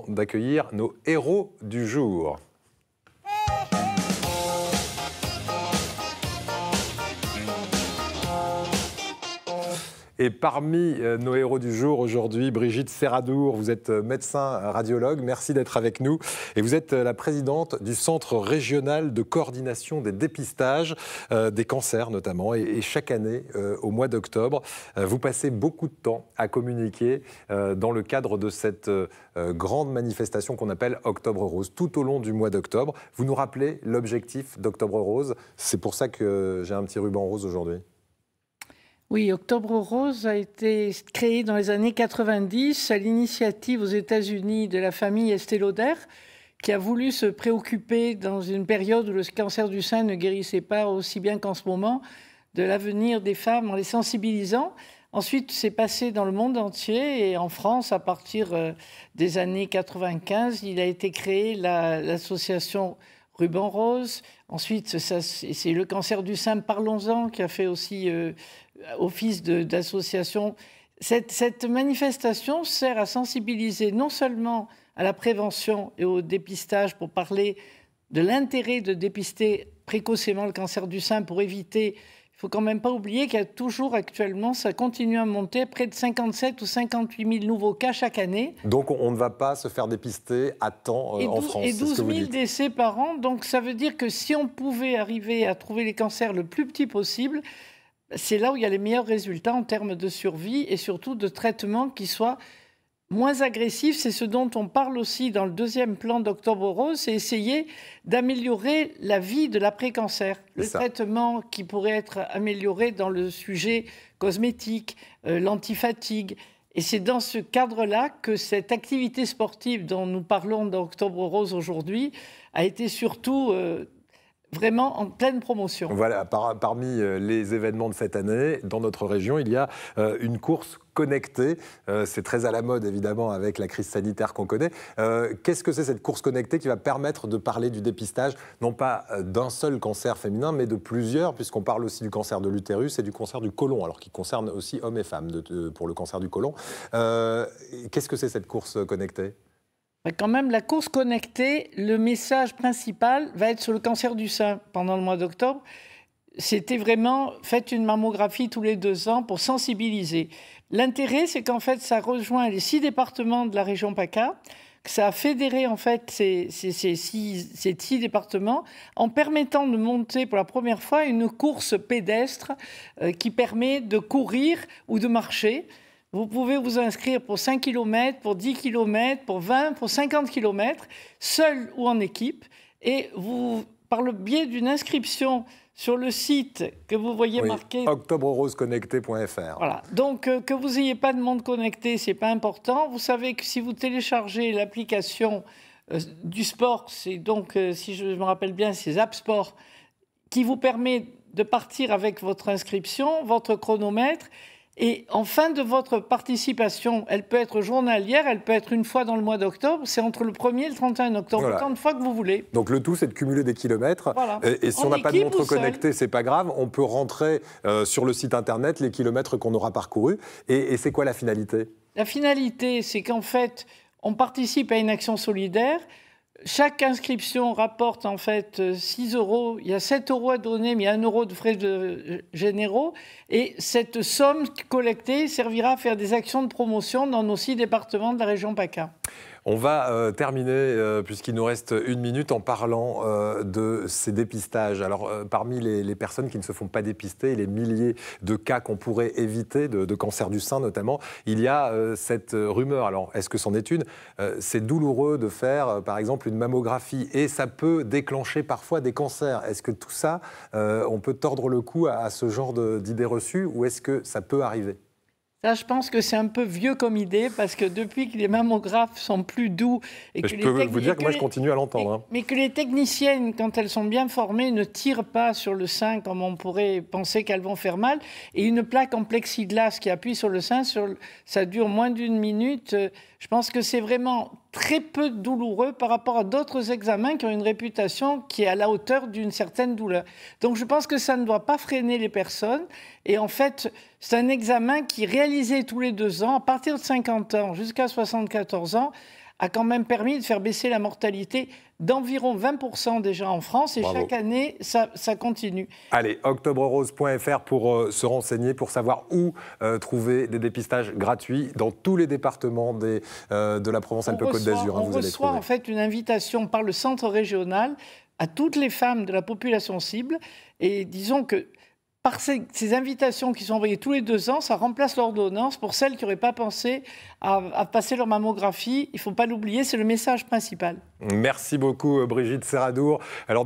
D'accueillir nos héros du jour. Et parmi nos héros du jour aujourd'hui, Brigitte Serradour, vous êtes médecin radiologue, merci d'être avec nous. Et vous êtes la présidente du Centre régional de coordination des dépistages des cancers notamment. Et chaque année, au mois d'octobre, vous passez beaucoup de temps à communiquer dans le cadre de cette grande manifestation qu'on appelle Octobre Rose. Tout au long du mois d'octobre, vous nous rappelez l'objectif d'Octobre Rose. C'est pour ça que j'ai un petit ruban rose aujourd'hui. Oui, Octobre Rose a été créé dans les années 90 à l'initiative aux États-Unis de la famille Estée Lauder, qui a voulu se préoccuper dans une période où le cancer du sein ne guérissait pas aussi bien qu'en ce moment, de l'avenir des femmes en les sensibilisant. Ensuite, c'est passé dans le monde entier et en France, à partir des années 95, il a été créé l'association Ruban Rose. Ensuite, c'est le cancer du sein, parlons-en, qui a fait aussi office d'association. Cette manifestation sert à sensibiliser non seulement à la prévention et au dépistage pour parler de l'intérêt de dépister précocement le cancer du sein pour éviter. Il ne faut quand même pas oublier qu'il y a toujours actuellement, ça continue à monter, près de 57 ou 58 000 nouveaux cas chaque année. Donc on ne va pas se faire dépister à temps en France. Et 12 000 décès par an. Donc ça veut dire que si on pouvait arriver à trouver les cancers le plus petits possible, c'est là où il y a les meilleurs résultats en termes de survie et surtout de traitement qui soient moins agressifs. C'est ce dont on parle aussi dans le deuxième plan d'Octobre Rose, c'est essayer d'améliorer la vie de l'après-cancer. Le traitement qui pourrait être amélioré dans le sujet cosmétique, l'antifatigue. Et c'est dans ce cadre-là que cette activité sportive dont nous parlons dans Octobre Rose aujourd'hui a été surtout vraiment en pleine promotion. Voilà, parmi les événements de cette année, dans notre région, il y a une course connectée. C'est très à la mode, évidemment, avec la crise sanitaire qu'on connaît. Qu'est-ce que c'est cette course connectée qui va permettre de parler du dépistage, non pas d'un seul cancer féminin, mais de plusieurs, puisqu'on parle aussi du cancer de l'utérus et du cancer du côlon, alors qui concerne aussi hommes et femmes pour le cancer du côlon. Qu'est-ce que c'est cette course connectée ? Quand même, la course connectée, le message principal va être sur le cancer du sein pendant le mois d'octobre. C'était vraiment, faites une mammographie tous les 2 ans pour sensibiliser. L'intérêt, c'est qu'en fait, ça rejoint les 6 départements de la région PACA, que ça a fédéré en fait ces 6 départements en permettant de monter pour la première fois une course pédestre qui permet de courir ou de marcher. Vous pouvez vous inscrire pour 5 km, pour 10 km, pour 20, pour 50 km, seul ou en équipe. Et vous, par le biais d'une inscription sur le site que vous voyez marqué... octobreRoseConnecté.fr. Voilà. Donc, que vous n'ayez pas de monde connecté, ce n'est pas important. Vous savez que si vous téléchargez l'application du sport, c'est donc, si je me rappelle bien, c'est Zap Sport, qui vous permet de partir avec votre inscription, votre chronomètre. Et en fin de votre participation, elle peut être journalière, elle peut être une fois dans le mois d'octobre, c'est entre le 1er et le 31 octobre, voilà. Autant de fois que vous voulez. Donc le tout, c'est de cumuler des kilomètres. Voilà. Et si on n'a pas de montre connectée, c'est pas grave, on peut rentrer sur le site internet les kilomètres qu'on aura parcourus. Et c'est quoi la finalité ? La finalité, c'est qu'en fait, on participe à une action solidaire. Chaque inscription rapporte en fait 6 €. Il y a 7 € à donner, mais il y a 1 € de frais généraux. Et cette somme collectée servira à faire des actions de promotion dans nos 6 départements de la région PACA. On va terminer, puisqu'il nous reste 1 minute, en parlant de ces dépistages. Alors, parmi les personnes qui ne se font pas dépister, les milliers de cas qu'on pourrait éviter, de cancer du sein notamment, il y a cette rumeur. Alors, est-ce que c'en est une ? C'est douloureux de faire, par exemple, une mammographie, et ça peut déclencher parfois des cancers. Est-ce que tout ça, on peut tordre le cou à ce genre d'idées reçues, ou est-ce que ça peut arriver ? Ça, je pense que c'est un peu vieux comme idée, parce que depuis que les mammographes sont plus doux... Et que je peux vous dire que moi, je continue à l'entendre. Mais que les techniciennes, quand elles sont bien formées, ne tirent pas sur le sein comme on pourrait penser qu'elles vont faire mal. Et une plaque en plexiglas qui appuie sur le sein, ça dure moins d'1 minute. Je pense que c'est vraiment très peu douloureux par rapport à d'autres examens qui ont une réputation qui est à la hauteur d'une certaine douleur. Donc je pense que ça ne doit pas freiner les personnes. Et en fait, c'est un examen qui est réalisé tous les 2 ans, à partir de 50 ans jusqu'à 74 ans, a quand même permis de faire baisser la mortalité d'environ 20% déjà en France, et Bravo. chaque année, ça continue. Allez, octobreRose.fr pour se renseigner, pour savoir où trouver des dépistages gratuits dans tous les départements de la Provence-Alpes-Côte d'Azur. On reçoit en fait une invitation par le centre régional à toutes les femmes de la population cible, et disons que par ces invitations qui sont envoyées tous les 2 ans, ça remplace l'ordonnance pour celles qui n'auraient pas pensé à passer leur mammographie. Il ne faut pas l'oublier, c'est le message principal. Merci beaucoup Brigitte Serradour. Alors,